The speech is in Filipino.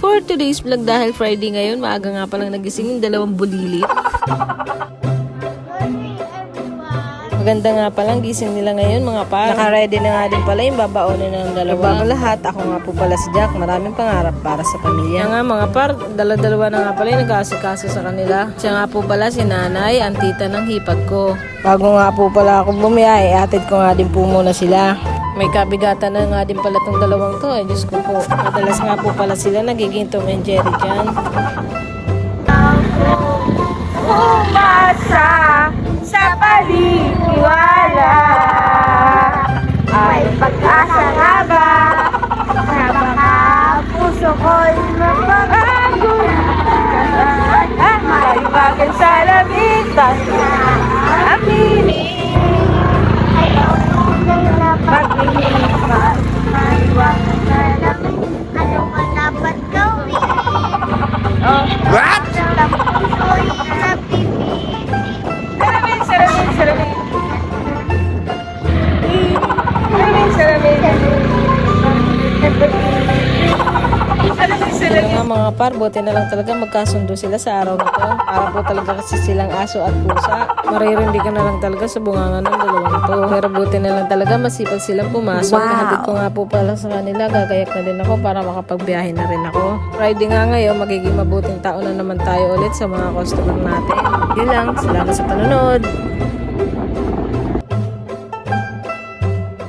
for today's vlog dahil Friday ngayon, maaga nga palang nagising yung dalawang bulilit. Maganda nga palang gising nila ngayon mga par. Naka-ready na nga din pala yung babaonin ng dalawa. Bago lahat, ako nga po pala si Jack. Maraming pangarap para sa pamilya. Nga mga par, dala-dalawa na nga pala yung nag-aasikaso sa kanila. Siya nga po pala si nanay, ang tita ng hipag ko. Bago nga po pala ako bumiyay, atid ko nga din po muna sila. May kabigatan na nga din pala tong dalawang to. Diyos ko po. Madalas nga po pala sila nagiging Tom and Jerry dyan. Umasa sa paniniwala, may pag-asa nga ba sa mga puso ko'y magbabago? May bagay sa labitan na aminin, ayaw nung napag-iipan, maiwanan na lang ano man dapat gawin. What? Kaya nga mga par, buti na lang talaga magkasundo sila sa araw na to. Para po talaga kasi silang aso at pusa. Maririndi ka na lang talaga sa bunganga ng dalawang to. Pero buti na lang talaga masipag silang pumasok. Wow. Kahatid ko nga po pala sa kanila. Gagayak na din ako para makapagbiyahe na rin ako. Friday nga ngayon, magiging mabuting tao na naman tayo ulit sa mga customer natin. Yun lang. Salamat sa panonood.